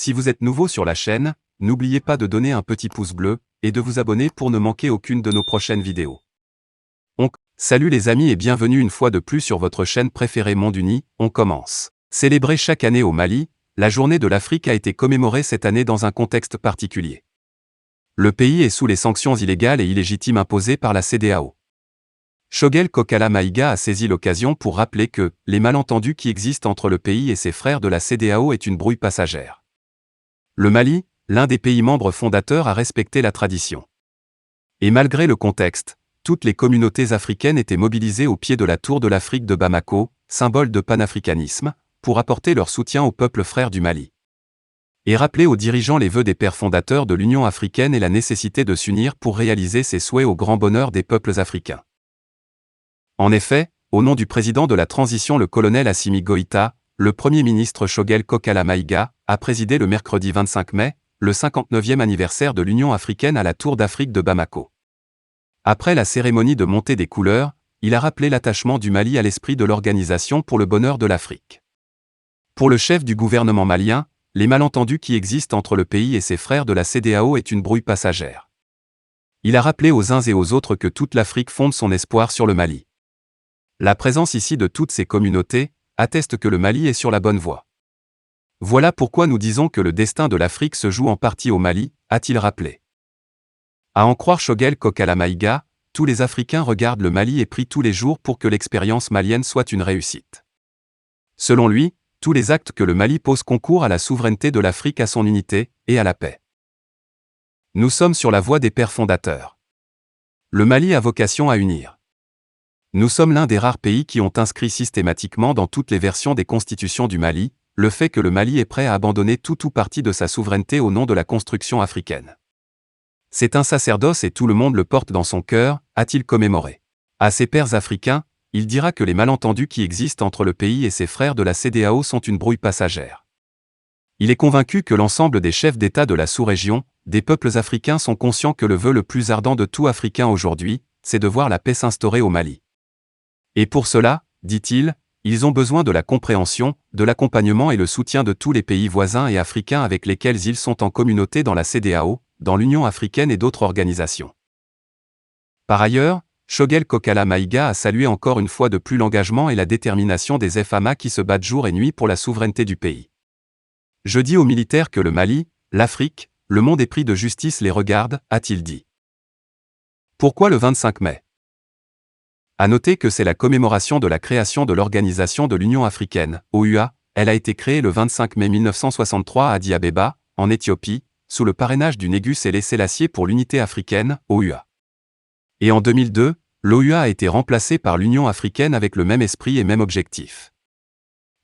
Si vous êtes nouveau sur la chaîne, n'oubliez pas de donner un petit pouce bleu, et de vous abonner pour ne manquer aucune de nos prochaines vidéos. Salut les amis et bienvenue une fois de plus sur votre chaîne préférée Monde Uni, on commence. Célébrée chaque année au Mali, la journée de l'Afrique a été commémorée cette année dans un contexte particulier. Le pays est sous les sanctions illégales et illégitimes imposées par la CEDEAO. Choguel Kokala Maïga a saisi l'occasion pour rappeler que les malentendus qui existent entre le pays et ses frères de la CEDEAO est une brouille passagère. Le Mali, l'un des pays membres fondateurs, a respecté la tradition. Et malgré le contexte, toutes les communautés africaines étaient mobilisées au pied de la Tour de l'Afrique de Bamako, symbole de panafricanisme, pour apporter leur soutien au peuple frère du Mali. Et rappeler aux dirigeants les vœux des pères fondateurs de l'Union africaine et la nécessité de s'unir pour réaliser ses souhaits au grand bonheur des peuples africains. En effet, au nom du président de la transition le colonel Assimi Goïta, le Premier ministre Choguel Kokala Maïga a présidé le mercredi 25 mai, le 59e anniversaire de l'Union africaine à la Tour d'Afrique de Bamako. Après la cérémonie de montée des couleurs, il a rappelé l'attachement du Mali à l'esprit de l'Organisation pour le bonheur de l'Afrique. Pour le chef du gouvernement malien, les malentendus qui existent entre le pays et ses frères de la CEDEAO est une brouille passagère. Il a rappelé aux uns et aux autres que toute l'Afrique fonde son espoir sur le Mali. La présence ici de toutes ces communautés atteste que le Mali est sur la bonne voie. Voilà pourquoi nous disons que le destin de l'Afrique se joue en partie au Mali, a-t-il rappelé. À en croire Choguel Kokala Maïga, tous les Africains regardent le Mali et prient tous les jours pour que l'expérience malienne soit une réussite. Selon lui, tous les actes que le Mali pose concourent à la souveraineté de l'Afrique, à son unité, et à la paix. Nous sommes sur la voie des pères fondateurs. Le Mali a vocation à unir. Nous sommes l'un des rares pays qui ont inscrit systématiquement dans toutes les versions des constitutions du Mali, le fait que le Mali est prêt à abandonner tout ou partie de sa souveraineté au nom de la construction africaine. C'est un sacerdoce et tout le monde le porte dans son cœur, a-t-il commémoré. À ses pairs africains, il dira que les malentendus qui existent entre le pays et ses frères de la CEDEAO sont une brouille passagère. Il est convaincu que l'ensemble des chefs d'État de la sous-région, des peuples africains sont conscients que le vœu le plus ardent de tout Africain aujourd'hui, c'est de voir la paix s'instaurer au Mali. Et pour cela, dit-il, ils ont besoin de la compréhension, de l'accompagnement et le soutien de tous les pays voisins et africains avec lesquels ils sont en communauté dans la CEDEAO, dans l'Union africaine et d'autres organisations. Par ailleurs, Choguel Kokala Maïga a salué encore une fois de plus l'engagement et la détermination des FAMA qui se battent jour et nuit pour la souveraineté du pays. Je dis aux militaires que le Mali, l'Afrique, le monde épris de justice les regarde, a-t-il dit. Pourquoi le 25 mai ? À noter que c'est la commémoration de la création de l'Organisation de l'Union africaine, OUA, elle a été créée le 25 mai 1963 à Addis Abeba, en Éthiopie, sous le parrainage du Négus Haïlé Sélassié pour l'unité africaine, OUA. Et en 2002, l'OUA a été remplacée par l'Union africaine avec le même esprit et même objectif.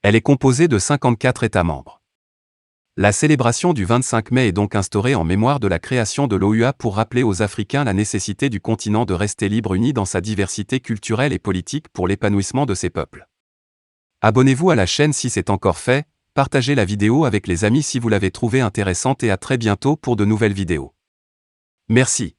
Elle est composée de 54 États membres. La célébration du 25 mai est donc instaurée en mémoire de la création de l'OUA pour rappeler aux Africains la nécessité du continent de rester libre uni dans sa diversité culturelle et politique pour l'épanouissement de ses peuples. Abonnez-vous à la chaîne si c'est encore fait, partagez la vidéo avec les amis si vous l'avez trouvée intéressante et à très bientôt pour de nouvelles vidéos. Merci.